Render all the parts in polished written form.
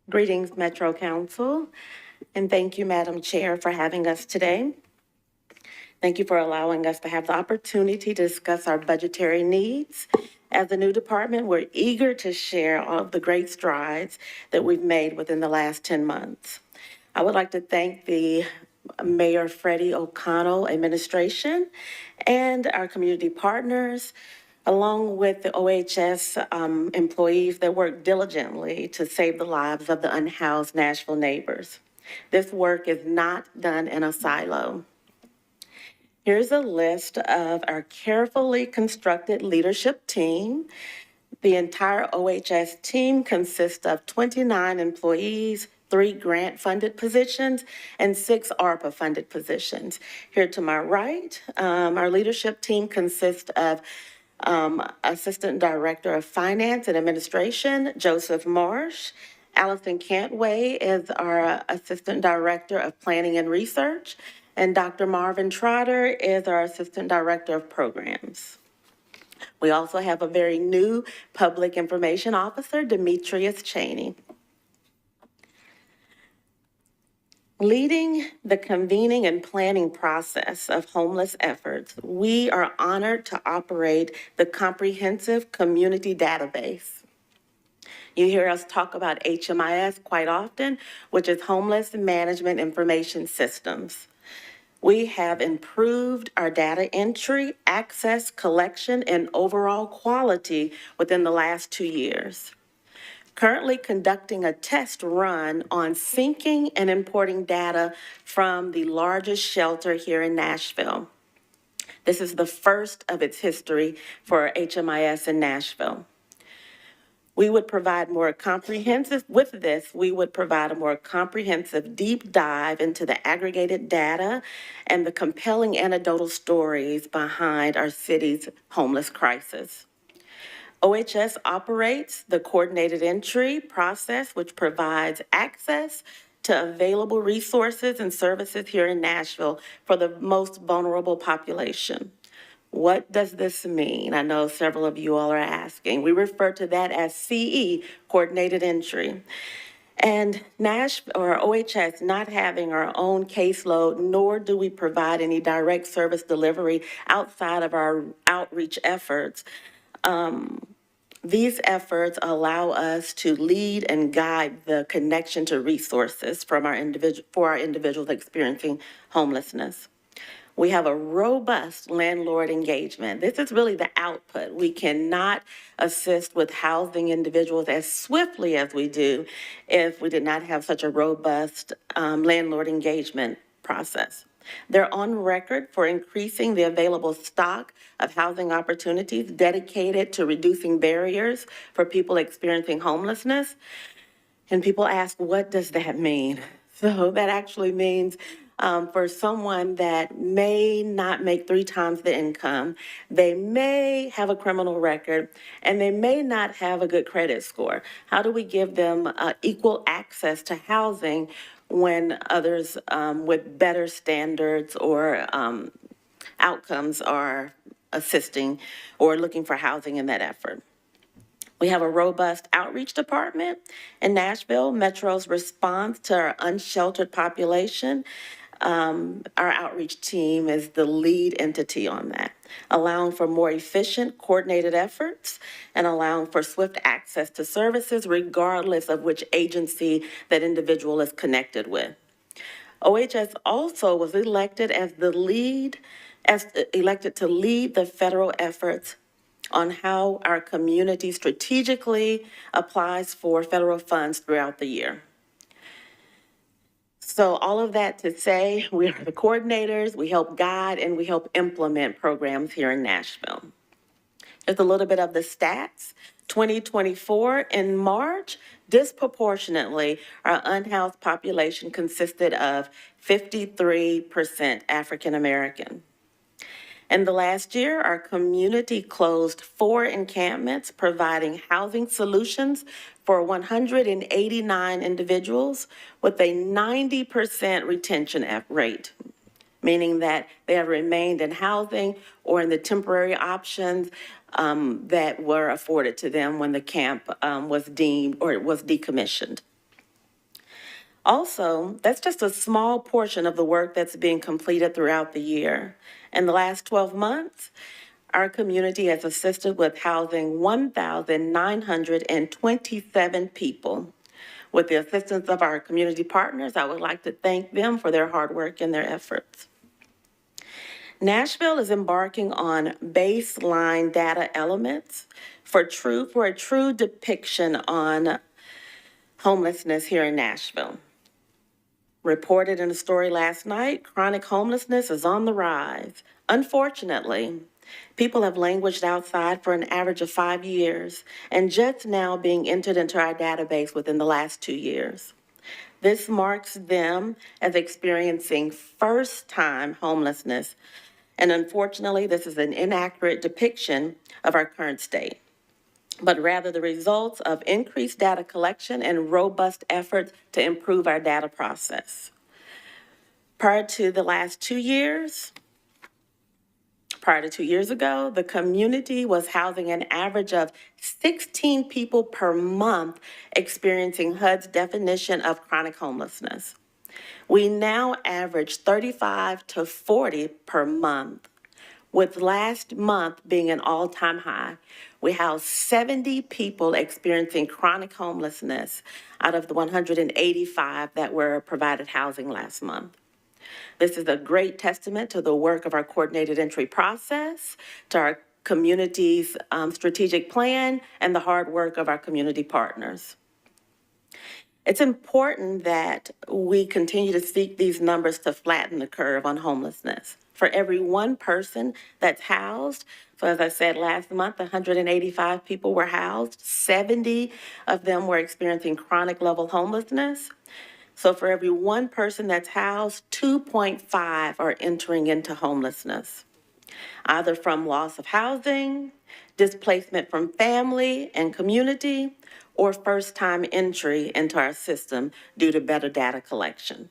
Greetings, Metro Council, and thank you, Madam Chair, for having us today. Thank you for allowing us to have the opportunity to discuss our budgetary needs. As a new department, we're eager to share all of the great strides that we've made within the last 10 months. I would like to thank the Mayor Freddie O'Connell administration and our community partners, along with the OHS employees that work diligently to save the lives of the unhoused Nashville neighbors. This work is not done in a silo. Here's a list of our carefully constructed leadership team. The entire OHS team consists of 29 employees, 3 grant-funded positions, and 6 ARPA-funded positions. Here to my right, our leadership team consists of Assistant Director of Finance and Administration, Joseph Marsh. Allison Cantway is our Assistant Director of Planning and Research, and Dr. Marvin Trotter is our Assistant Director of Programs. We also have a very new Public Information Officer, Demetrius Cheney. Leading the convening and planning process of homeless efforts, we are honored to operate the comprehensive community database. You hear us talk about HMIS quite often, which is Homeless Management Information Systems. We have improved our data entry, access, collection, and overall quality within the last 2 years. Currently conducting a test run on syncing and importing data from the largest shelter here in Nashville. This is the first of its history for HMIS in Nashville. We would provide more comprehensive, with this, we would provide a more comprehensive deep dive into the aggregated data and the compelling anecdotal stories behind our city's homeless crisis. OHS operates the coordinated entry process, which provides access to available resources and services here in Nashville for the most vulnerable population. What does this mean? I know several of you all are asking. We refer to that as CE, coordinated entry. And OHS not having our own caseload, nor do we provide any direct service delivery outside of our outreach efforts. These efforts allow us to lead and guide the connection to resources for our individuals experiencing homelessness. We have a robust landlord engagement. This is really the output. We cannot assist with housing individuals as swiftly as we do if we did not have such a robust landlord engagement process. They're on record for increasing the available stock of housing opportunities dedicated to reducing barriers for people experiencing homelessness. And people ask, what does that mean? So that actually means for someone that may not make 3 times the income, they may have a criminal record, and they may not have a good credit score. How do we give them equal access to housing when others with better standards or outcomes are assisting or looking for housing in that effort? We have a robust outreach department in Nashville. Metro's response to our unsheltered population, our outreach team is the lead entity on that, allowing for more efficient, coordinated efforts and allowing for swift access to services regardless of which agency that individual is connected with. OHS also was elected to lead the federal efforts on how our community strategically applies for federal funds throughout the year. So all of that to say, we are the coordinators, we help guide, and we help implement programs here in Nashville. Just a little bit of the stats. 2024 in March, disproportionately, our unhoused population consisted of 53% African American. In the last year, our community closed 4 encampments, providing housing solutions for 189 individuals with a 90% retention rate, meaning that they have remained in housing or in the temporary options that were afforded to them when the camp was deemed or it was decommissioned. Also, that's just a small portion of the work that's being completed throughout the year. In the last 12 months, our community has assisted with housing 1,927 people. With the assistance of our community partners, I would like to thank them for their hard work and their efforts. Nashville is embarking on baseline data elements for a true depiction on homelessness here in Nashville. Reported in a story last night, chronic homelessness is on the rise. Unfortunately, people have languished outside for an average of 5 years and just now being entered into our database within the last 2 years. This marks them as experiencing first-time homelessness, and unfortunately, this is an inaccurate depiction of our current state, but rather the results of increased data collection and robust efforts to improve our data process. Prior to 2 years ago, the community was housing an average of 16 people per month experiencing HUD's definition of chronic homelessness. We now average 35 to 40 per month, with last month being an all-time high. We housed 70 people experiencing chronic homelessness out of the 185 that were provided housing last month. This is a great testament to the work of our coordinated entry process, to our community's strategic plan, and the hard work of our community partners. It's important that we continue to seek these numbers to flatten the curve on homelessness. For every one person that's housed, so as I said last month, 185 people were housed, 70 of them were experiencing chronic level homelessness. So for every one person that's housed, 2.5 are entering into homelessness, either from loss of housing, displacement from family and community, or first-time entry into our system due to better data collection.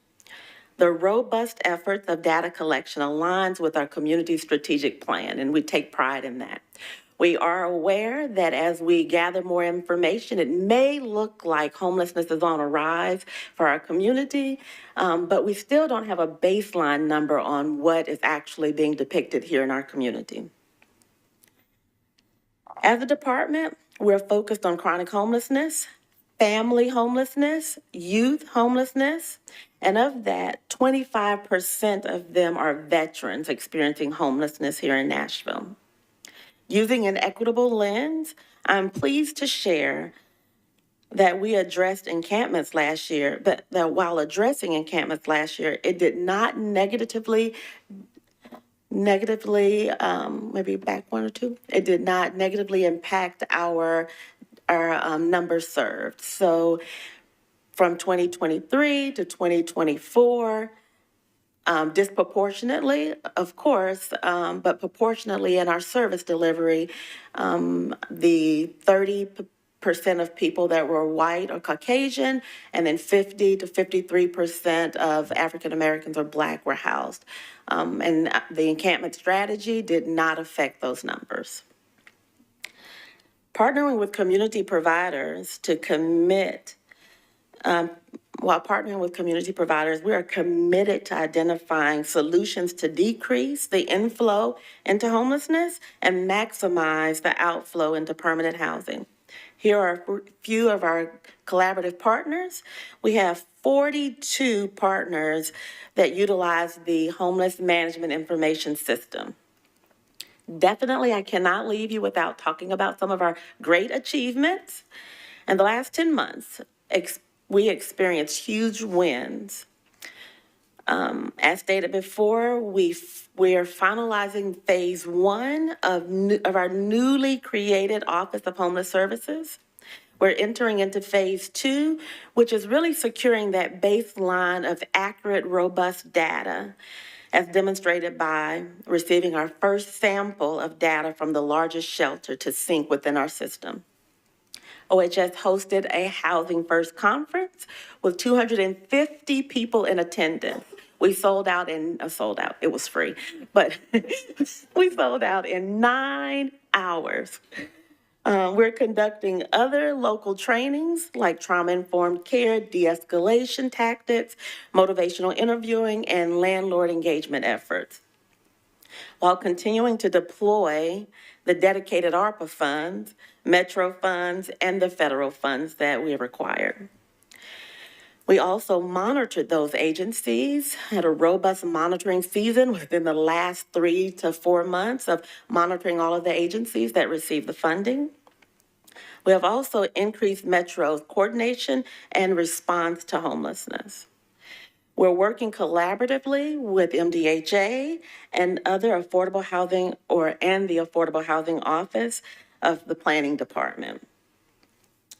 The robust efforts of data collection aligns with our community strategic plan, and we take pride in that. We are aware that as we gather more information, it may look like homelessness is on a rise for our community, but we still don't have a baseline number on what is actually being depicted here in our community. As a department, we're focused on chronic homelessness, family homelessness, youth homelessness, and of that, 25% of them are veterans experiencing homelessness here in Nashville. Using an equitable lens, I'm pleased to share that we addressed encampments last year, but that while addressing encampments last year, it did not negatively, maybe back one or two, it did not negatively impact our numbers served. So from 2023 to 2024, disproportionately, of course, but proportionately in our service delivery, the 30% of people that were white or Caucasian, and then 50 to 53% of African Americans or Black were housed. And the encampment strategy did not affect those numbers. Partnering with community providers to commit, while partnering with community providers, we are committed to identifying solutions to decrease the inflow into homelessness and maximize the outflow into permanent housing. Here are a few of our collaborative partners. We have 42 partners that utilize the Homeless Management Information System. Definitely, I cannot leave you without talking about some of our great achievements. In the last 10 months, we experienced huge wins As stated before, we're finalizing phase one of our newly created Office of Homeless Services. We're entering into phase two, which is really securing that baseline of accurate, robust data, as demonstrated by receiving our first sample of data from the largest shelter to sync within our system. OHS hosted a Housing First conference with 250 people in attendance. We sold out, it was free, but we sold out in 9 hours. We're conducting other local trainings like trauma-informed care, de-escalation tactics, motivational interviewing, and landlord engagement efforts, while continuing to deploy the dedicated ARPA funds, Metro funds, and the federal funds that we required. We also monitored those agencies, had a robust monitoring season within the last 3 to 4 months of monitoring all of the agencies that received the funding. We have also increased Metro's coordination and response to homelessness. We're working collaboratively with MDHA and other affordable housing and the Affordable Housing Office of the Planning Department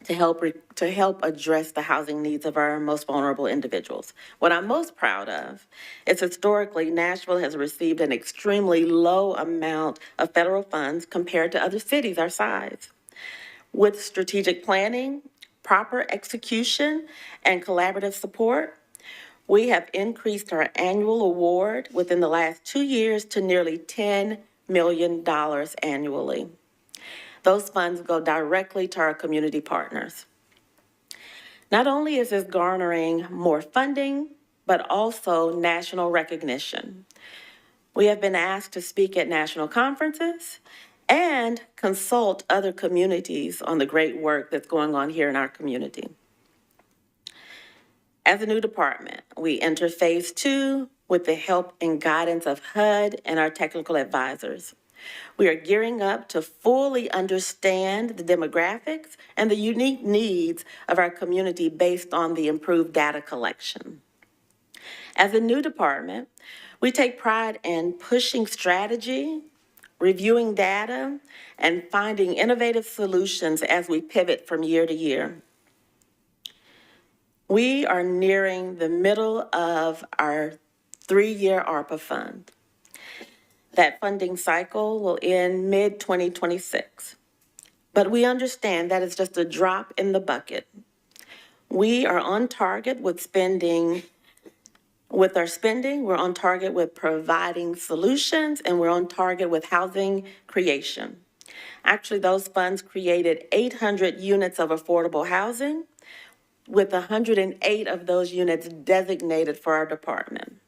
to help address the housing needs of our most vulnerable individuals. What I'm most proud of is historically Nashville has received an extremely low amount of federal funds compared to other cities our size. With strategic planning, proper execution, and collaborative support, we have increased our annual award within the last 2 years to nearly $10 million annually. Those funds go directly to our community partners. Not only is this garnering more funding, but also national recognition. We have been asked to speak at national conferences and consult other communities on the great work that's going on here in our community. As a new department, we enter phase two with the help and guidance of HUD and our technical advisors. We are gearing up to fully understand the demographics and the unique needs of our community based on the improved data collection. As a new department, we take pride in pushing strategy, reviewing data, and finding innovative solutions as we pivot from year to year. We are nearing the middle of our 3-year ARPA fund. That funding cycle will end mid-2026. But we understand that it's just a drop in the bucket. We are on target with spending. With our spending, we're on target with providing solutions, and we're on target with housing creation. Actually, those funds created 800 units of affordable housing, with 108 of those units designated for our department.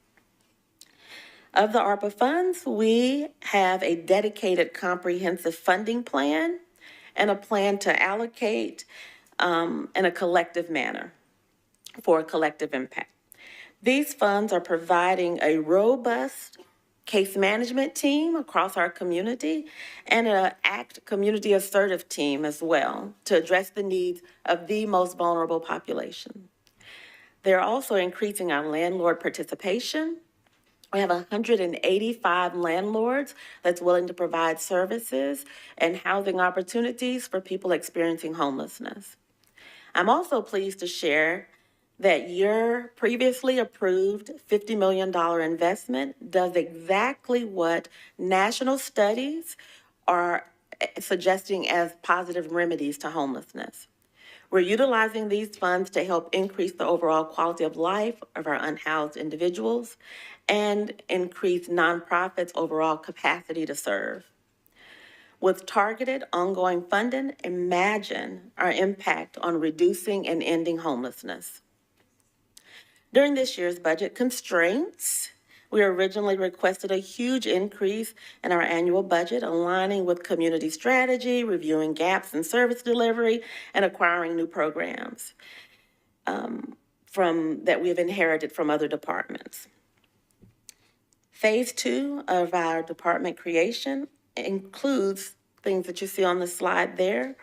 Of the ARPA funds, we have a dedicated comprehensive funding plan and a plan to allocate in a collective manner for a collective impact. These funds are providing a robust case management team across our community and an ACT community assertive team as well to address the needs of the most vulnerable population. They're also increasing our landlord participation. We have 185 landlords that's willing to provide services and housing opportunities for people experiencing homelessness. I'm also pleased to share that your previously approved $50 million investment does exactly what national studies are suggesting as positive remedies to homelessness. We're utilizing these funds to help increase the overall quality of life of our unhoused individuals and increase nonprofits' overall capacity to serve. With targeted ongoing funding, imagine our impact on reducing and ending homelessness. During this year's budget constraints, we originally requested a huge increase in our annual budget, aligning with community strategy, reviewing gaps in service delivery, and acquiring new programs that we have inherited from other departments. Phase two of our department creation includes things that you see on the slide there.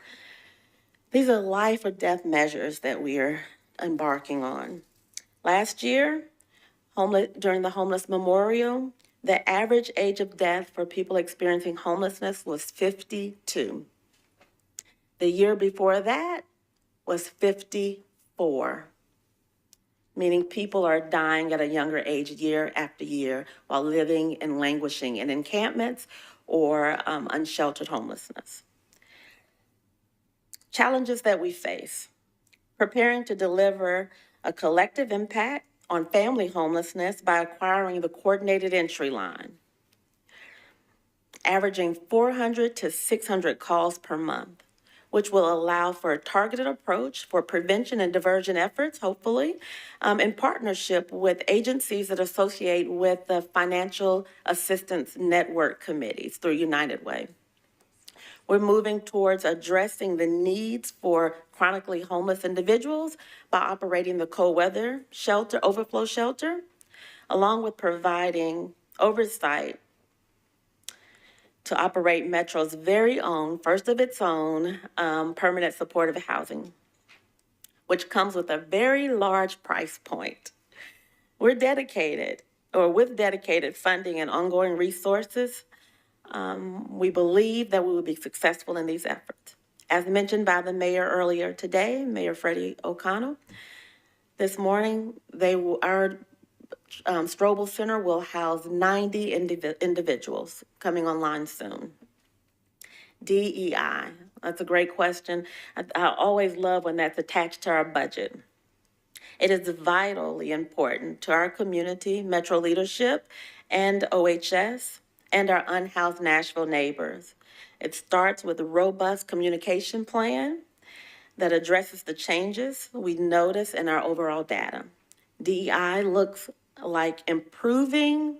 These are life or death measures that we are embarking on. Last year, During the Homeless Memorial, the average age of death for people experiencing homelessness was 52. The year before that was 54, meaning people are dying at a younger age year after year while living and languishing in encampments or unsheltered homelessness. Challenges that we face: preparing to deliver a collective impact on family homelessness by acquiring the coordinated entry line, averaging 400 to 600 calls per month, which will allow for a targeted approach for prevention and diversion efforts, hopefully, in partnership with agencies that associate with the Financial Assistance Network Committees through United Way. We're moving towards addressing the needs for chronically homeless individuals by operating the cold weather shelter, overflow shelter, along with providing oversight to operate Metro's very own, first of its own, permanent supportive housing, which comes with a very large price point. We're dedicated, or with dedicated funding and ongoing resources, we believe that we will be successful in these efforts. As mentioned by the mayor earlier today, Mayor Freddie O'Connell, this morning, our Strobel Center will house 90 individuals coming online soon. DEI, that's a great question. I always love when that's attached to our budget. It is vitally important to our community, Metro leadership, and OHS, and our unhoused Nashville neighbors. It starts with a robust communication plan that addresses the changes we notice in our overall data. DEI looks like improving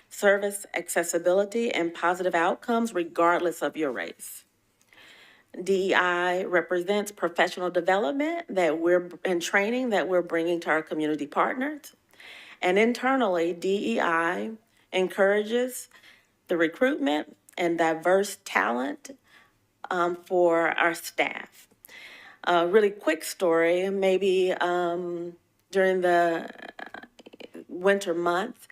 service accessibility and positive outcomes regardless of your race. DEI represents professional development and training that we're bringing to our community partners. And internally, DEI encourages the recruitment and diverse talent for our staff. A really quick story, maybe during the winter months,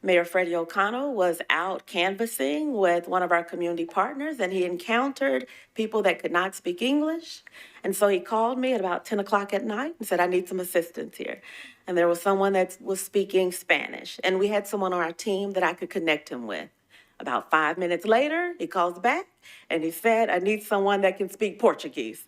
Mayor Freddie O'Connell was out canvassing with one of our community partners, and he encountered people that could not speak English. And so he called me at about 10 o'clock at night and said, I need some assistance here. And there was someone that was speaking Spanish, and we had someone on our team that I could connect him with. About 5 minutes later, he calls back and he said, I need someone that can speak Portuguese.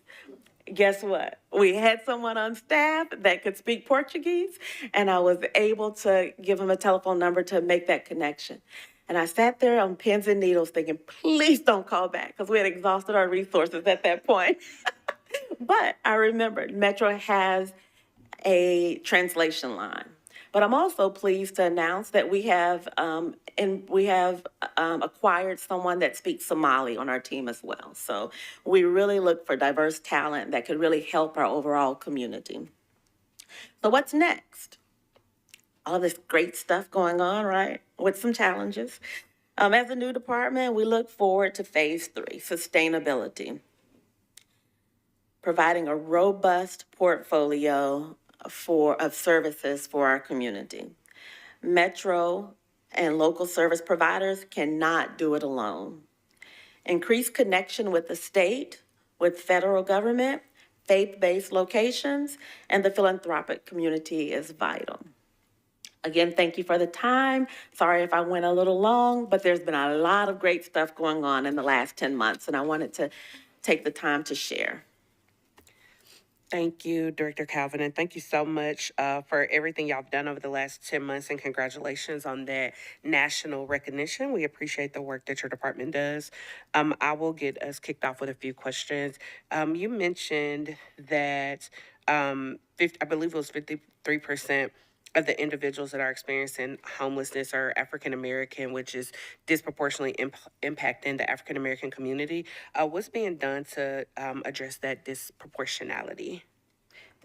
Guess what? We had someone on staff that could speak Portuguese, and I was able to give him a telephone number to make that connection. And I sat there on pins and needles thinking, please don't call back, because we had exhausted our resources at that point. But I remembered Metro has a translation line. But I'm also pleased to announce that we have acquired someone that speaks Somali on our team as well. So we really look for diverse talent that could really help our overall community. So what's next? All this great stuff going on, right? With some challenges. As a new department, we look forward to phase 3, sustainability. Providing a robust portfolio of services for our community. Metro and local service providers cannot do it alone. Increased connection with the state, with federal government, faith-based locations, and the philanthropic community is vital. Again, thank you for the time. Sorry if I went a little long, but there's been a lot of great stuff going on in the last 10 months, and I wanted to take the time to share. Thank you, Director Calvin, and thank you so much for everything y'all have done over the last 10 months, and congratulations on that national recognition. We appreciate the work that your department does. I will get us kicked off with a few questions. You mentioned that I believe it was 53% of the individuals that are experiencing homelessness are African American, which is disproportionately impacting the African American community. What's being done to address that disproportionality?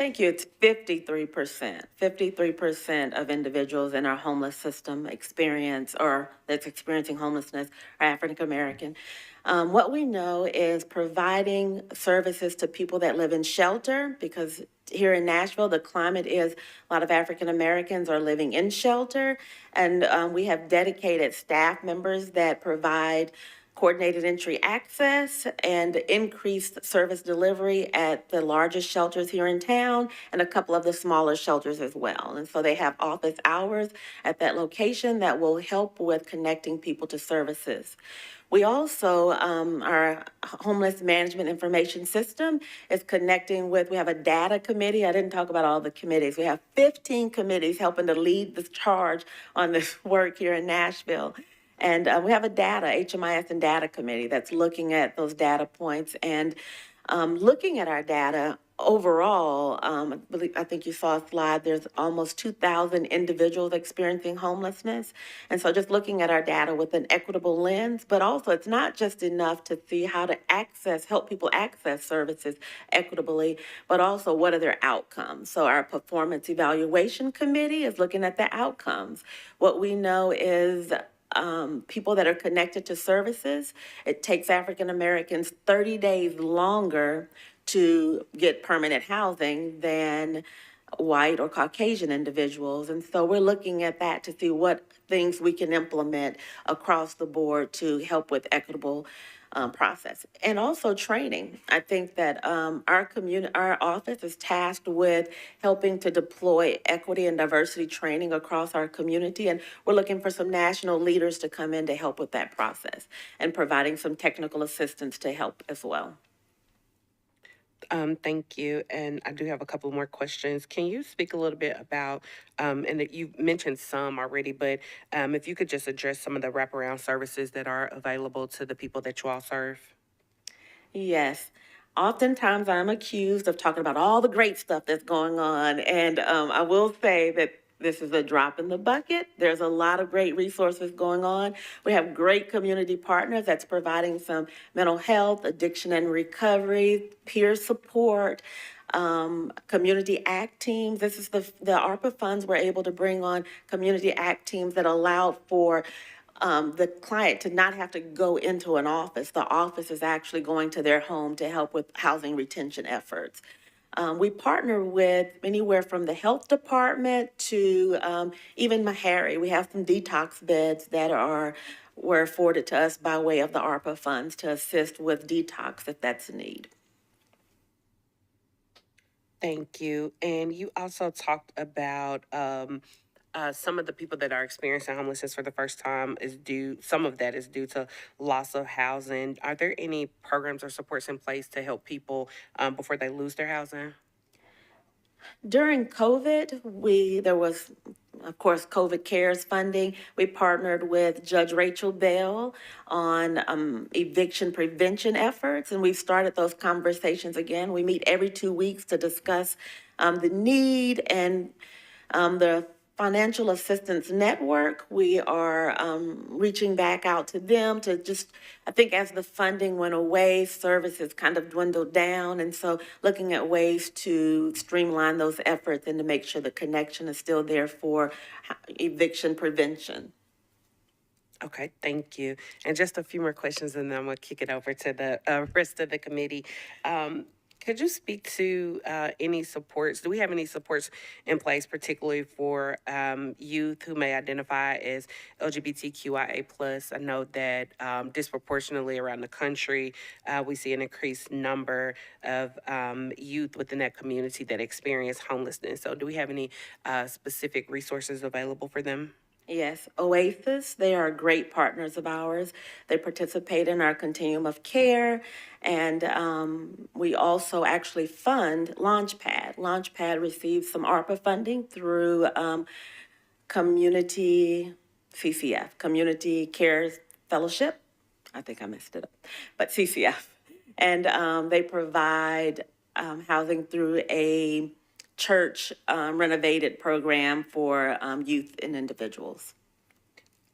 Thank you. It's 53%. 53% of individuals in our homeless system experience or that's experiencing homelessness are African American. What we know is providing services to people that live in shelter, because here in Nashville, the climate is a lot of African Americans are living in shelter, and we have dedicated staff members that provide coordinated entry access and increased service delivery at the largest shelters here in town and a couple of the smaller shelters as well. And so they have office hours at that location that will help with connecting people to services. We also, our homeless management information system is connecting with, we have a data committee. I didn't talk about all the committees. We have 15 committees helping to lead the charge on this work here in Nashville. And we have a data, HMIS and data committee that's looking at those data points and looking at our data overall. I think you saw a slide, there's almost 2,000 individuals experiencing homelessness. And so just looking at our data with an equitable lens, but also it's not just enough to see how to help people access services equitably, but also what are their outcomes. So our performance evaluation committee is looking at the outcomes. What we know is people that are connected to services, it takes African Americans 30 days longer to get permanent housing than white or Caucasian individuals. And so we're looking at that to see what things we can implement across the board to help with equitable process. And also training. I think that our office is tasked with helping to deploy equity and diversity training across our community. And we're looking for some national leaders to come in to help with that process and providing some technical assistance to help as well. Thank you. And I do have a couple more questions. Can you speak a little bit about, and that you've mentioned some already, but if you could just address some of the wraparound services that are available to the people that you all serve? Yes. Oftentimes I'm accused of talking about all the great stuff that's going on. And I will say that this is a drop in the bucket. There's a lot of great resources going on. We have great community partners that's providing some mental health, addiction and recovery, peer support, community act teams. This is the ARPA funds we're able to bring on community act teams that allow for the client to not have to go into an office. The office is actually going to their home to help with housing retention efforts. We partner with anywhere from the health department to even Meharry. We have some detox beds that were afforded to us by way of the ARPA funds to assist with detox if that's a need. Thank you. And you also talked about some of the people that are experiencing homelessness for the first time some of that is due to loss of housing. Are there any programs or supports in place to help people before they lose their housing? During COVID, there was, of course, COVID CARES funding. We partnered with Judge Rachel Bell on eviction prevention efforts, and we've started those conversations again. We meet every 2 weeks to discuss the need and the Financial Assistance Network. We are reaching back out to them to just, I think as the funding went away, services kind of dwindled down. And so looking at ways to streamline those efforts and to make sure the connection is still there for eviction prevention. Okay, thank you. And just a few more questions, and then I'm going to kick it over to the rest of the committee. Could you speak to any supports? Do we have any supports in place, particularly for youth who may identify as LGBTQIA+? I know that disproportionately around the country, we see an increased number of youth within that community that experience homelessness. So do we have any specific resources available for them? Yes, Oasis, they are great partners of ours. They participate in our continuum of care, and we also actually fund Launchpad. Launchpad receives some ARPA funding through Community CCF, Community Cares Fellowship. I think I messed it up, but CCF. And they provide housing through a church renovated program for youth and individuals.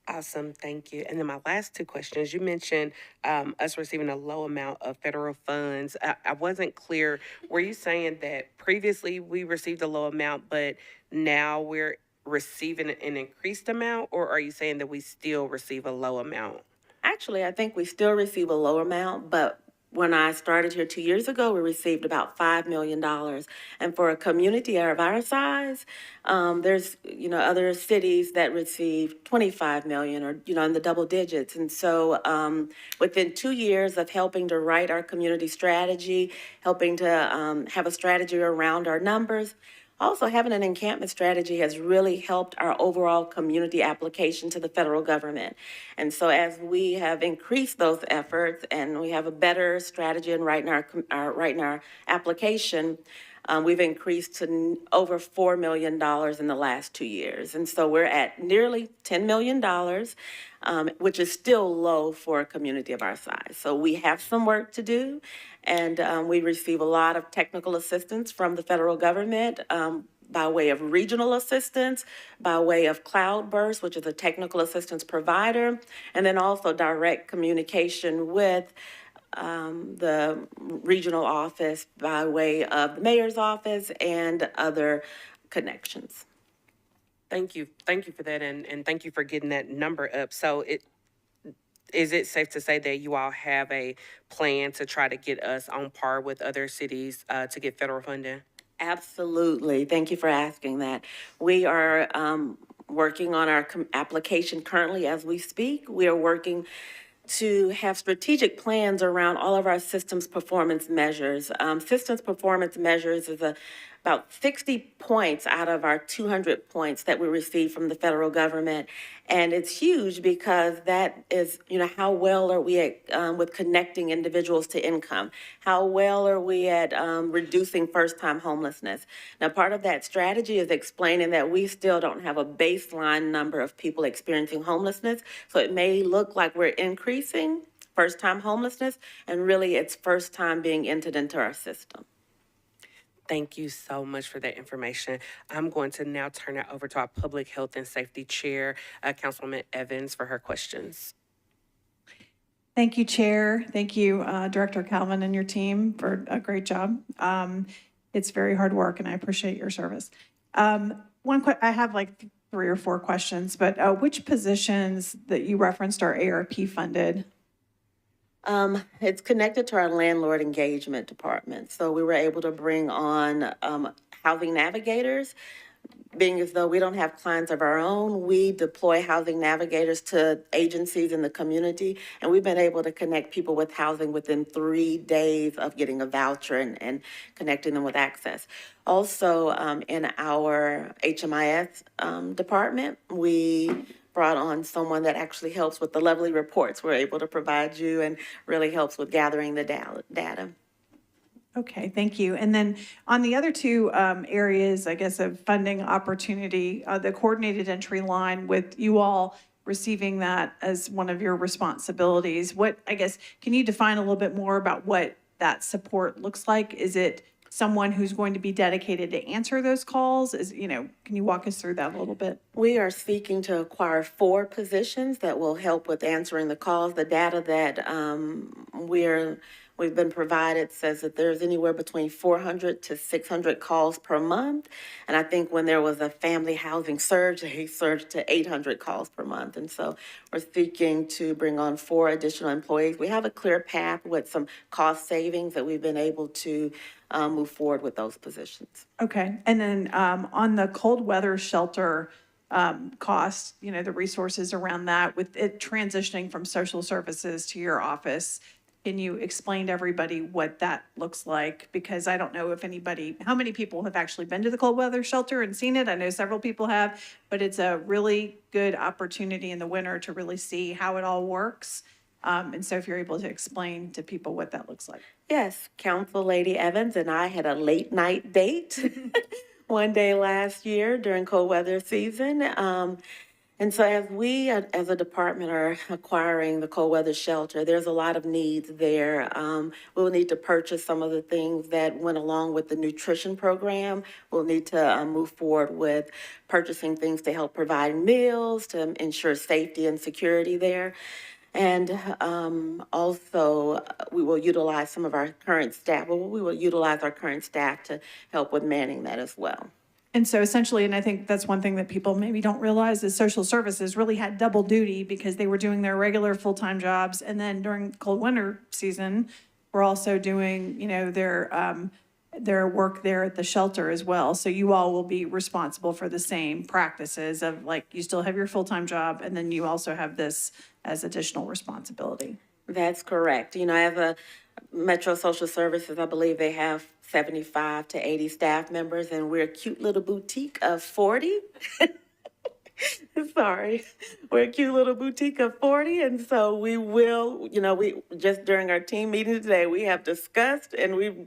Awesome, thank you. And then my last two questions, you mentioned us receiving a low amount of federal funds. I wasn't clear. Were you saying that previously we received a low amount, but now we're receiving an increased amount, or are you saying that we still receive a low amount? Actually, I think we still receive a low amount, but when I started here 2 years ago, we received about $5 million. And for a community of our size, there's, other cities that receive 25 million or, in the double digits. And so within 2 years of helping to write our community strategy, helping to have a strategy around our numbers, also, having an encampment strategy has really helped our overall community application to the federal government. And so as we have increased those efforts and we have a better strategy in writing our application, we've increased to over $4 million in the last 2 years. And so we're at nearly $10 million, which is still low for a community of our size. So we have some work to do, and we receive a lot of technical assistance from the federal government by way of regional assistance, by way of Cloudburst, which is a technical assistance provider, and then also direct communication with the regional office by way of the mayor's office and other connections. Thank you. Thank you for that, and thank you for getting that number up. So is it safe to say that you all have a plan to try to get us on par with other cities to get federal funding? Absolutely. Thank you for asking that. We are working on our application currently as we speak. We are working to have strategic plans around all of our systems performance measures. Systems performance measures is about 60 points out of our 200 points that we receive from the federal government. And it's huge because that is, how well are we at with connecting individuals to income? How well are we at reducing first-time homelessness? Now, part of that strategy is explaining that we still don't have a baseline number of people experiencing homelessness. So it may look like we're increasing first-time homelessness, and really it's first time being entered into our system. Thank you so much for that information. I'm going to now turn it over to our Public Health and Safety Chair, Councilwoman Evans, for her questions. Thank you, Chair. Thank you, Director Calvin and your team for a great job. It's very hard work, and I appreciate your service. I have like 3 or 4 questions, but which positions that you referenced are ARP funded? It's connected to our landlord engagement department. So we were able to bring on housing navigators. Being as though we don't have clients of our own, we deploy housing navigators to agencies in the community, and we've been able to connect people with housing within 3 days of getting a voucher and connecting them with access. Also, in our HMIS department, we brought on someone that actually helps with the lovely reports we're able to provide you and really helps with gathering the data. Okay, thank you. And then on the other 2 areas, I guess, of funding opportunity, the coordinated entry line with you all receiving that as one of your responsibilities, can you define a little bit more about what that support looks like? Is it someone who's going to be dedicated to answer those calls? Can you walk us through that a little bit? We are seeking to acquire 4 positions that will help with answering the calls. The data that we've been provided says that there's anywhere between 400 to 600 calls per month. And I think when there was a family housing surge, they surged to 800 calls per month. And so we're seeking to bring on 4 additional employees. We have a clear path with some cost savings that we've been able to move forward with those positions. Okay. And then on the cold weather shelter cost, the resources around that, with it transitioning from social services to your office, can you explain to everybody what that looks like? Because I don't know how many people have actually been to the cold weather shelter and seen it. I know several people have, but it's a really good opportunity in the winter to really see how it all works. And so if you're able to explain to people what that looks like. Yes, Council Lady Evans and I had a late night date one day last year during cold weather season. And so as we, as a department, are acquiring the cold weather shelter, there's a lot of needs there. We'll need to purchase some of the things that went along with the nutrition program. We'll need to move forward with purchasing things to help provide meals, to ensure safety and security there. And also, we will utilize some of our current staff. Well, we will utilize our current staff to help with manning that as well. And so essentially, and I think that's one thing that people maybe don't realize, is social services really had double duty because they were doing their regular full-time jobs. And then during cold winter season, we're also doing, their work there at the shelter as well. So you all will be responsible for the same practices of, like, you still have your full-time job, and then you also have this as additional responsibility. That's correct. As a Metro Social Services, I believe they have 75 to 80 staff members, and we're a cute little boutique of 40. Sorry, we're a cute little boutique of 40, and so we will, we just during our team meeting today, we have discussed and we've,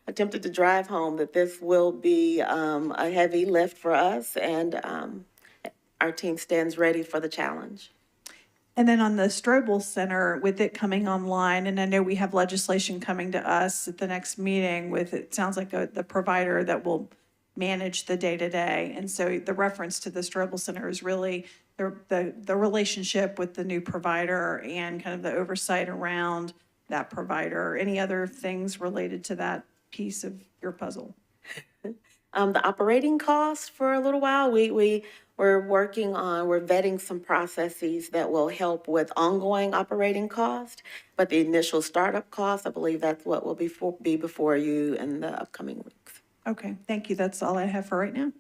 attempted to drive home that this will be a heavy lift for us, and our team stands ready for the challenge. And then on the Strobel Center, with it coming online, and I know we have legislation coming to us at the next meeting with, it sounds like the provider that will manage the day-to-day. And so the reference to the Strobel Center is really the relationship with the new provider and kind of the oversight around that provider. Any other things related to that piece of your puzzle? The operating costs for a little while, we're vetting some processes that will help with ongoing operating cost, but the initial startup cost, I believe that's what will be before you in the upcoming weeks. Okay, thank you. That's all I have for right now.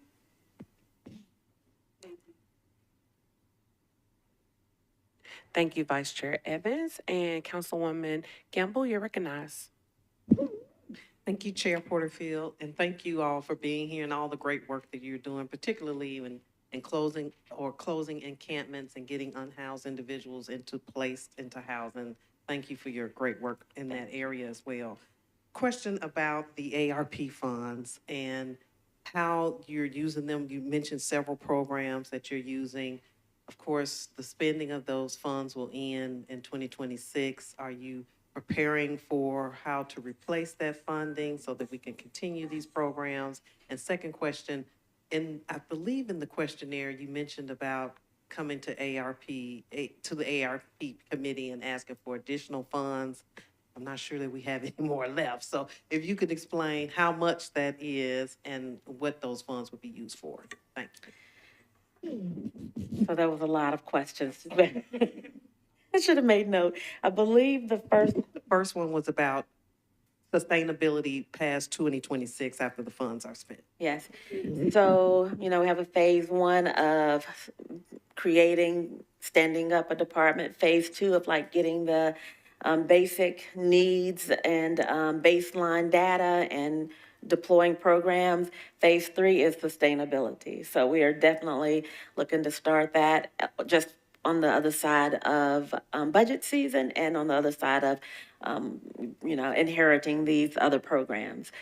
Thank you, Vice Chair Evans. And Councilwoman Gamble, you're recognized. Thank you, Chair Porterfield, and thank you all for being here and all the great work that you're doing, particularly in closing encampments and getting unhoused individuals placed into housing. Thank you for your great work in that area as well. Question about the ARP funds and how you're using them. You mentioned several programs that you're using. Of course, the spending of those funds will end in 2026. Are you preparing for how to replace that funding so that we can continue these programs? And second question, I believe in the questionnaire, you mentioned about coming to the ARP committee and asking for additional funds. I'm not sure that we have any more left. So if you could explain how much that is and what those funds would be used for. Thank you. So that was a lot of questions. I should have made note. I believe the first one was about sustainability past 2026 after the funds are spent. Yes. So, we have a phase 1 of standing up a department, phase 2 of getting the basic needs and baseline data and deploying programs. Phase 3 is sustainability. So we are definitely looking to start that just on the other side of budget season and on the other side of, inheriting these other programs.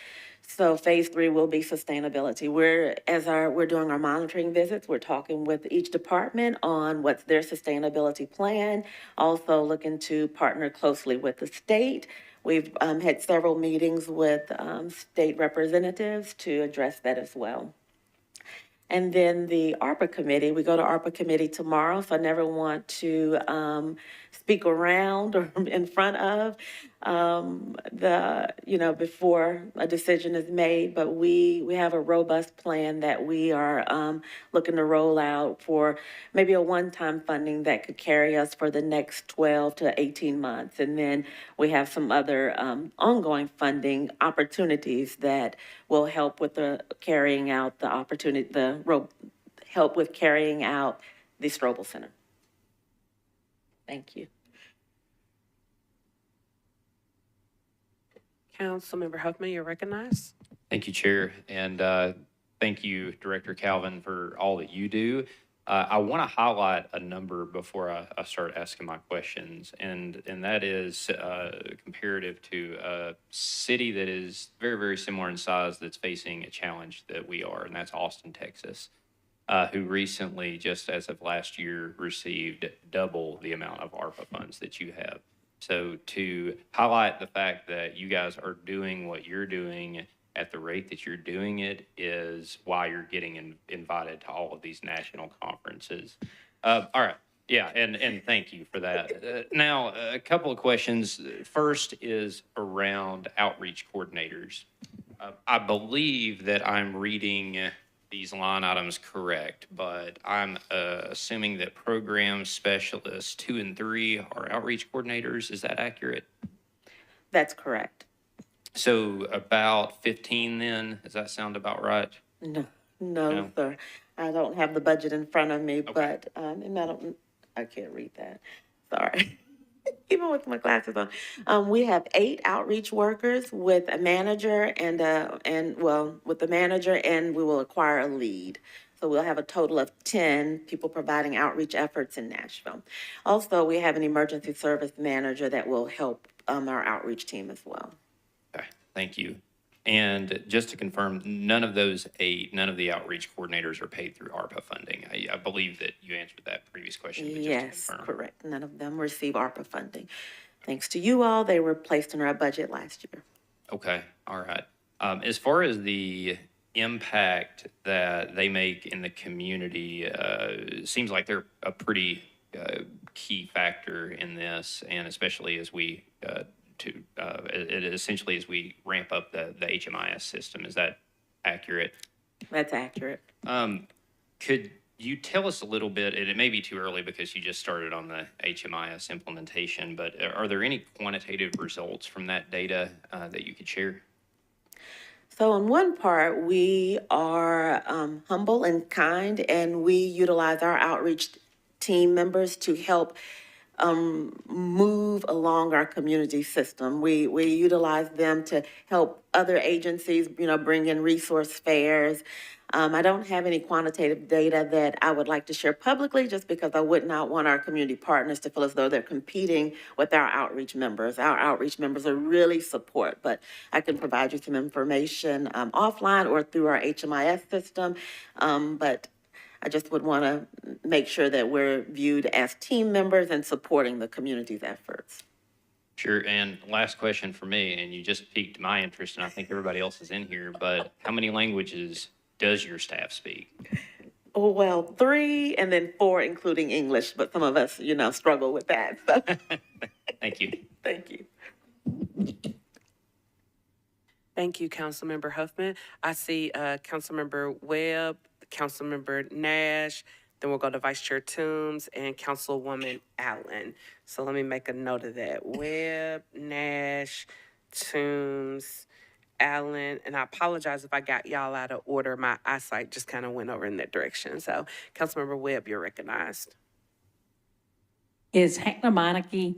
So phase 3 will be sustainability. We're doing our monitoring visits. We're talking with each department on what's their sustainability plan. Also looking to partner closely with the state. We've had several meetings with state representatives to address that as well. And then the ARPA committee, we go to ARPA committee tomorrow, so I never want to speak around or in front of before a decision is made, but we have a robust plan that we are looking to roll out for maybe a one-time funding that could carry us for the next 12 to 18 months. And then we have some other ongoing funding opportunities that will help with carrying out the Strobel Center. Thank you. Councilmember Huffman, you're recognized. Thank you, Chair, and thank you, Director Calvin, for all that you do. I want to highlight a number before I start asking my questions, and that is comparative to a city that is very, very similar in size that's facing a challenge that we are, and that's Austin, Texas. who recently, just as of last year, received double the amount of ARPA funds that you have. So to highlight the fact that you guys are doing what you're doing at the rate that you're doing it is why you're getting invited to all of these national conferences. All right. Yeah, and thank you for that. Now, a couple of questions. First is around outreach coordinators. I believe that I'm reading these line items correct, but I'm assuming that program specialists 2 and 3 are outreach coordinators. Is that accurate? That's correct. So about 15 then? Does that sound about right? No, No? no, sir. I don't have the budget in front of me, but, and I can't read that. Sorry. Even with my glasses on. We have 8 outreach workers with a manager with the manager, and we will acquire a lead. So we'll have a total of 10 people providing outreach efforts in Nashville. Also, we have an emergency service manager that will help, our outreach team as well. Okay, thank you. And just to confirm, none of the outreach coordinators are paid through ARPA funding. I believe that you answered that previous question, but just to Yes, confirm. correct. None of them receive ARPA funding. Thanks to you all, they were placed in our budget last year. Okay, all right. As far as the impact that they make in the community, it seems like they're a pretty key factor in this, and especially as we essentially as we ramp up the HMIS system. Is that accurate? That's accurate. Could you tell us a little bit, and it may be too early because you just started on the HMIS implementation, but are there any quantitative results from that data that you could share? So on one part, we are humble and kind, and we utilize our outreach team members to help move along our community system. We utilize them to help other agencies, bring in resource fairs. I don't have any quantitative data that I would like to share publicly, just because I would not want our community partners to feel as though they're competing with our outreach members. Our outreach members are really support, but I can provide you some information offline or through our HMIS system. But I just would want to make sure that we're viewed as team members and supporting the community's efforts. Sure. And last question for me, and you just piqued my interest, and I think everybody else is in here, but how many languages does your staff speak? Oh, well, 3 and then 4, including English, but some of us, struggle with that. So. Thank you. Thank you. Thank you, Councilmember Huffman. I see Councilmember Webb, Councilmember Nash, then we'll go to Vice Chair Toombs and Councilwoman Allen. So let me make a note of that. Webb, Nash, Toombs, Allen, and I apologize if I got y'all out of order. My eyesight just kind of went over in that direction. So Councilmember Webb, you're recognized. Is Hannah Meineke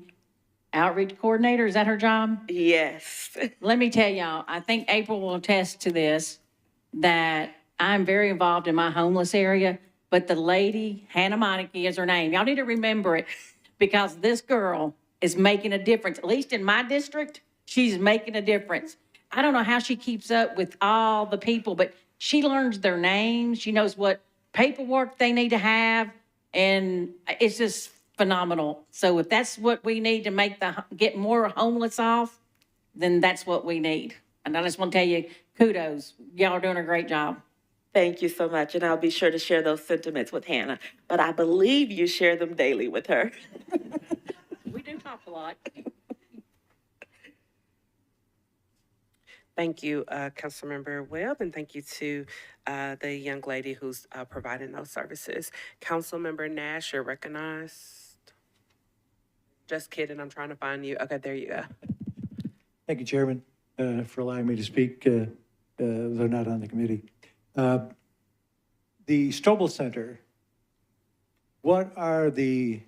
outreach coordinator? Is that her job? Yes. Let me tell y'all, I think April will attest to this, that I'm very involved in my homeless area, but the lady, Hannah Meineke is her name. Y'all need to remember it, because this girl is making a difference. At least in my district, she's making a difference. I don't know how she keeps up with all the people, but she learns their names. She knows what paperwork they need to have, and it's just phenomenal. So if that's what we need to get more homeless off, then that's what we need. And I just want to tell you, kudos. Y'all are doing a great job. Thank you so much, and I'll be sure to share those sentiments with Hannah. But I believe you share them daily with her. We do talk a lot. Thank you, Councilmember Webb, and thank you to the young lady who's providing those services. Councilmember Nash, you're recognized. Just kidding, I'm trying to find you. Okay, there you go. Thank you, Chairman, for allowing me to speak, though not on the committee. The Scobey Center, what are the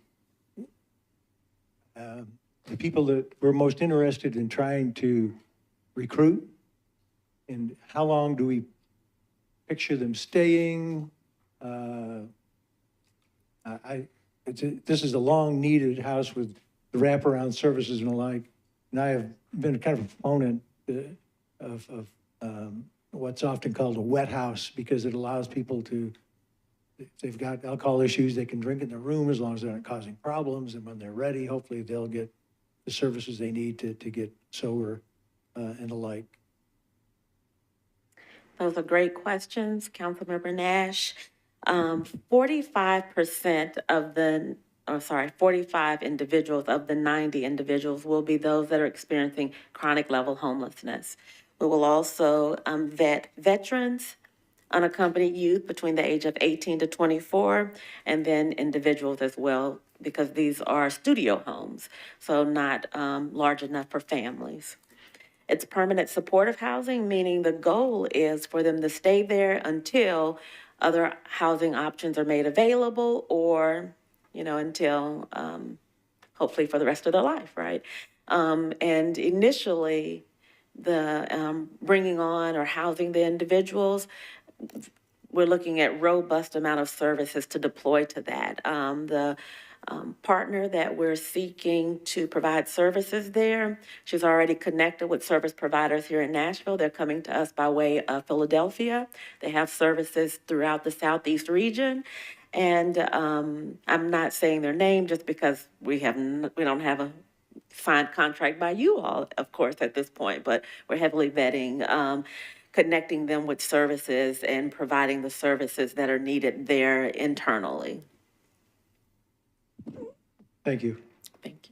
people that we're most interested in trying to recruit? And how long do we picture them staying? This is a long-needed house with the wraparound services and the like. And I have been kind of a proponent of what's often called a wet house, because it allows people to if they've got alcohol issues, they can drink in their room as long as they're not causing problems. And when they're ready, hopefully they'll get the services they need to get sober and the like. Those are great questions, Councilmember Nash. 45% of the, 45 individuals of the 90 individuals will be those that are experiencing chronic level homelessness. We will also vet veterans, unaccompanied youth between the age of 18 to 24, and then individuals as well, because these are studio homes, so not large enough for families. It's permanent supportive housing, meaning the goal is for them to stay there until other housing options are made available or, until hopefully for the rest of their life, right? And initially, the bringing on or housing the individuals, we're looking at robust amount of services to deploy to that. The partner that we're seeking to provide services there, she's already connected with service providers here in Nashville. They're coming to us by way of Philadelphia. They have services throughout the Southeast region. And I'm not saying their name just because we don't have a signed contract by you all, of course, at this point, but we're heavily vetting, connecting them with services and providing the services that are needed there internally. Thank you. Thank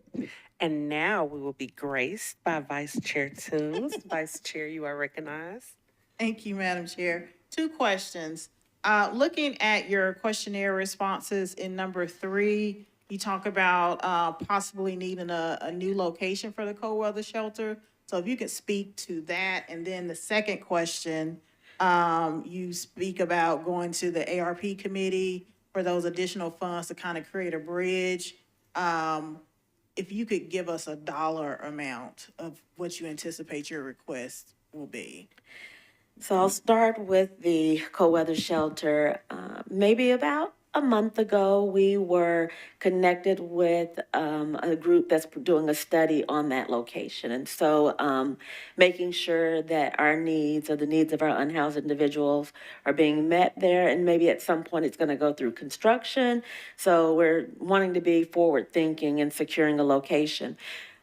you. And now we will be graced by Vice Chair Toombs. Vice Chair, you are recognized. Thank you, Madam Chair. 2 questions. Looking at your questionnaire responses in number 3, you talk about possibly needing a new location for the cold weather shelter. So if you could speak to that. And then the second question, you speak about going to the ARP committee for those additional funds to kind of create a bridge. If you could give us a dollar amount of what you anticipate your request will be. So I'll start with the cold weather shelter. Maybe about a month ago, we were connected with a group that's doing a study on that location. And so making sure that our needs or the needs of our unhoused individuals are being met there. And maybe at some point it's going to go through construction. So we're wanting to be forward thinking and securing a location.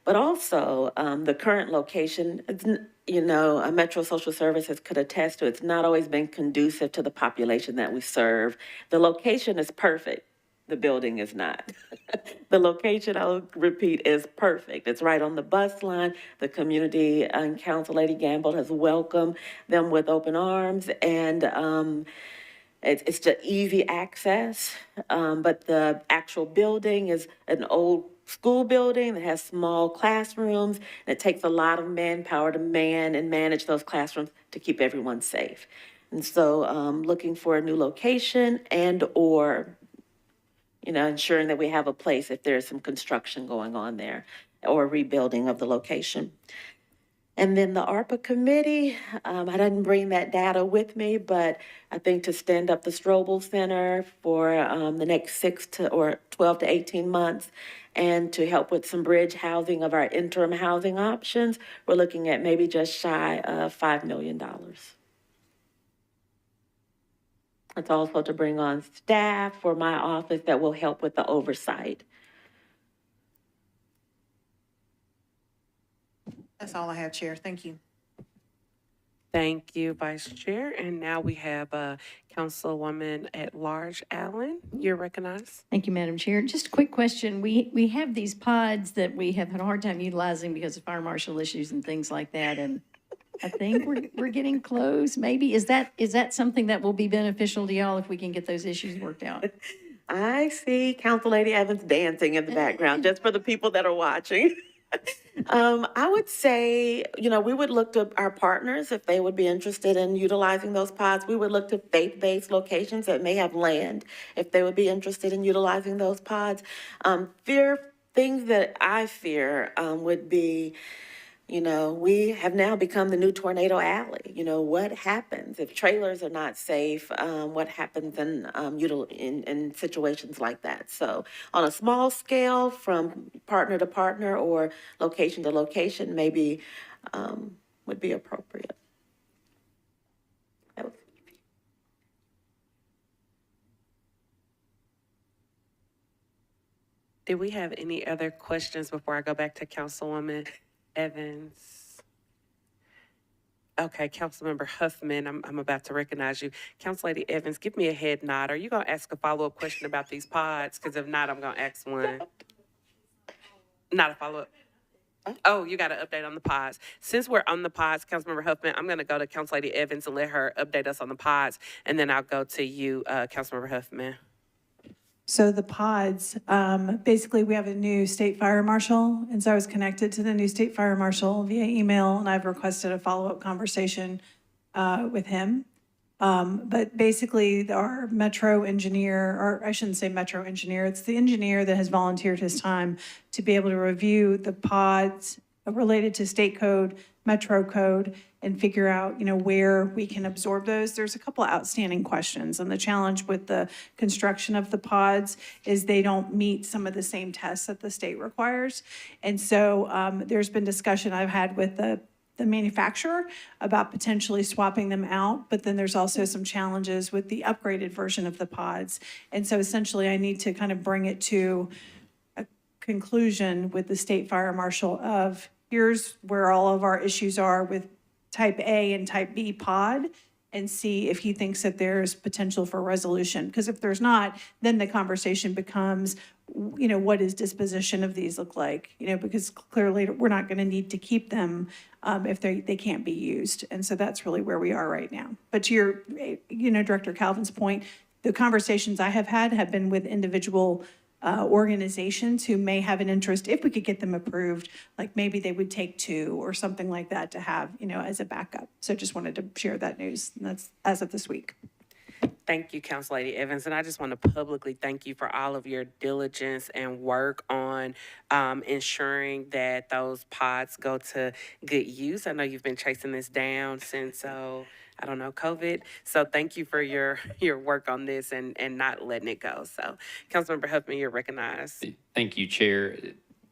But also the current location, a Metro Social Services could attest to, it's not always been conducive to the population that we serve. The location is perfect. The building is not. The location, I'll repeat, is perfect. It's right on the bus line. The community and Council Lady Gamble has welcomed them with open arms, and it's just easy access. But the actual building is an old school building that has small classrooms, and it takes a lot of manpower to man and manage those classrooms to keep everyone safe. And so looking for a new location and/or, ensuring that we have a place if there's some construction going on there or rebuilding of the location. And then the ARPA committee, I didn't bring that data with me, but I think to stand up the Strobel Center for the next 12 to 18 months and to help with some bridge housing of our interim housing options, we're looking at maybe just shy of $5 million. It's also to bring on staff for my office that will help with the oversight. That's all I have, Chair. Thank you. Thank you, Vice Chair. And now we have Councilwoman at Large Allen. You're recognized. Thank you, Madam Chair. Just a quick question. We have these pods that we have had a hard time utilizing because of fire marshal issues and things like that. And I think we're getting close. Maybe is that something that will be beneficial to y'all if we can get those issues worked out? I see Council Lady Evans dancing in the background, just for the people that are watching. I would say, we would look to our partners if they would be interested in utilizing those pods. We would look to faith-based locations that may have land if they would be interested in utilizing those pods. Things that I fear would be, we have now become the new tornado alley. What happens if trailers are not safe? What happens in situations like that? So on a small scale, from partner to partner or location to location, maybe would be appropriate. That was- Did we have any other questions before I go back to Councilwoman Evans? Okay, Councilmember Huffman, I'm about to recognize you. Council Lady Evans, give me a head nod. Are you gonna ask a follow-up question about these pods? Because if not, I'm gonna ask one. Not a follow-up? Oh, you got an update on the pods. Since we're on the pods, Councilmember Huffman, I'm gonna go to Council Lady Evans and let her update us on the pods, and then I'll go to you, Councilmember Huffman. So the pods, basically, we have a new state fire marshal, and so I was connected to the new state fire marshal via email, and I've requested a follow-up conversation with him. But basically, our metro engineer, or I shouldn't say metro engineer, it's the engineer that has volunteered his time to be able to review the pods related to state code, metro code, and figure out, where we can absorb those. There's a couple of outstanding questions, and the challenge with the construction of the pods is they don't meet some of the same tests that the state requires. And so there's been discussion I've had with the manufacturer about potentially swapping them out, but then there's also some challenges with the upgraded version of the pods. And so essentially, I need to kind of bring it to a conclusion with the state fire marshal of, here's where all of our issues are with type A and type B pod, and see if he thinks that there's potential for resolution. Because if there's not, then the conversation becomes, what does disposition of these look like? Because clearly we're not going to need to keep them if they can't be used. And so that's really where we are right now. But to your, Director Calvin's point, the conversations I have had have been with individual organizations who may have an interest, if we could get them approved, like maybe they would take 2 or something like that to have, as a backup. So just wanted to share that news. And that's as of this week. Thank you, Council Lady Evans, and I just want to publicly thank you for all of your diligence and work on ensuring that those pods go to good use. I know you've been chasing this down since, I don't know, COVID. So thank you for your work on this and not letting it go. So, Councilmember Huffman, you're recognized. Thank you, Chair.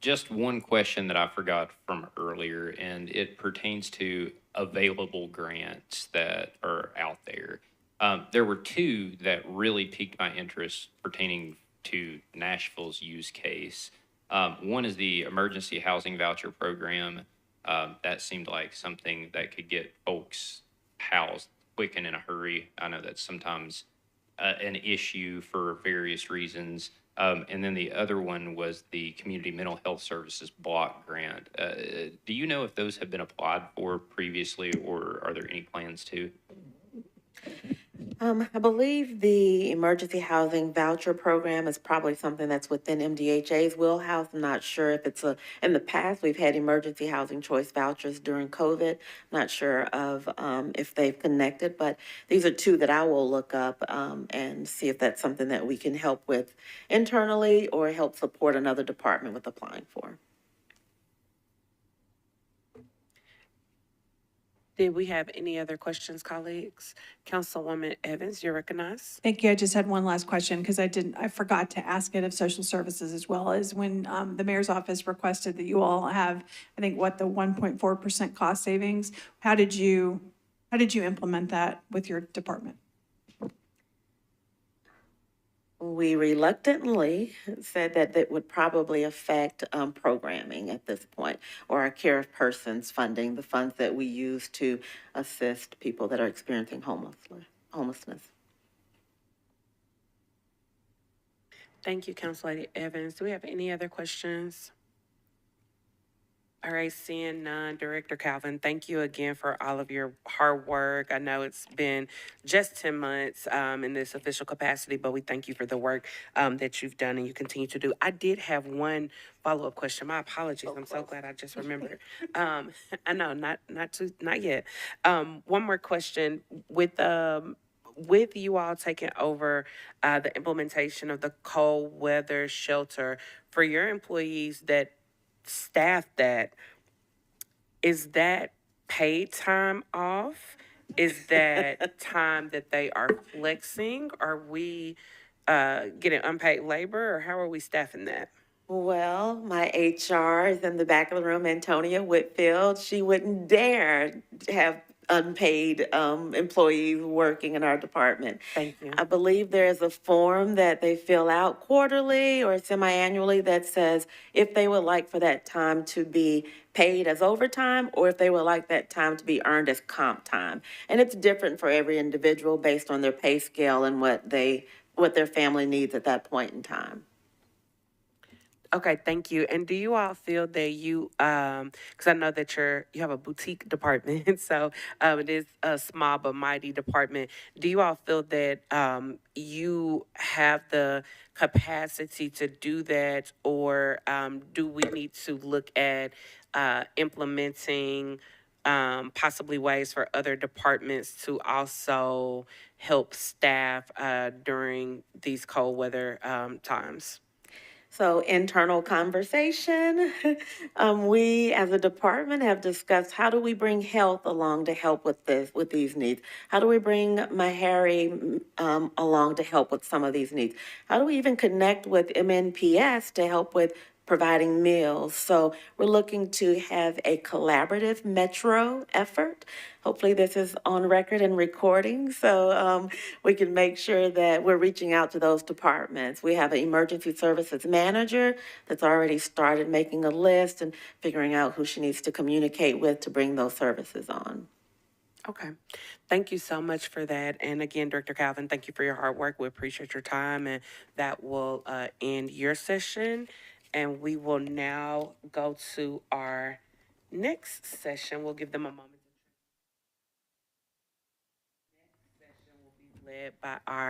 Just one question that I forgot from earlier, and it pertains to available grants that are out there. There were 2 that really piqued my interest pertaining to Nashville's use case. One is the emergency housing voucher program. That seemed like something that could get folks housed quick and in a hurry. I know that's sometimes an issue for various reasons. And then the other one was the Community Mental Health Services Block Grant. Do you know if those have been applied for previously, or are there any plans to? I believe the emergency housing voucher program is probably something that's within MDHA's wheelhouse. I'm not sure if it's in the past, we've had emergency housing choice vouchers during COVID. Not sure of if they've connected, but these are 2 that I will look up and see if that's something that we can help with internally or help support another department with applying for. Did we have any other questions, colleagues? Councilwoman Evans, you're recognized. Thank you. I just had one last question because I forgot to ask it of social services as well, as when the mayor's office requested that you all have, I think, the 1.4% cost savings. How did you implement that with your department? We reluctantly said that would probably affect programming at this point, or our care of persons funding, the funds that we use to assist people that are experiencing homelessness. Thank you, Council Lady Evans. Do we have any other questions? All right, seeing none, Director Calvin, thank you again for all of your hard work. I know it's been just 10 months in this official capacity, but we thank you for the work that you've done and you continue to do. I did have one follow-up question. My apologies. I'm so glad I just remembered. I know, not yet. One more question. With you all taking over the implementation of the cold weather shelter, for your employees that staff that, is that paid time off? Is that time that they are flexing? Are we getting unpaid labor, or how are we staffing that? Well, my HR is in the back of the room, Antonia Whitfield. She wouldn't dare have unpaid employees working in our department. Thank you. I believe there is a form that they fill out quarterly or semi-annually that says if they would like for that time to be paid as overtime or if they would like that time to be earned as comp time. And it's different for every individual based on their pay scale and what their family needs at that point in time. Okay, thank you. And do you all feel that because I know that you have a boutique department, so it is a small but mighty department. Do you all feel that you have the capacity to do that, or do we need to look at implementing possibly ways for other departments to also help staff during these cold weather times? So internal conversation. We as a department have discussed how do we bring health along to help with these needs? How do we bring Meharry along to help with some of these needs? How do we even connect with MNPS to help with providing meals? So we're looking to have a collaborative metro effort. Hopefully this is on record and recording, so we can make sure that we're reaching out to those departments. We have an emergency services manager that's already started making a list and figuring out who she needs to communicate with to bring those services on. Okay. Thank you so much for that. And again, Director Calvin, thank you for your hard work. We appreciate your time. And that will end your session. And we will now go to our next session. We'll give them a moment. Next session will be led by our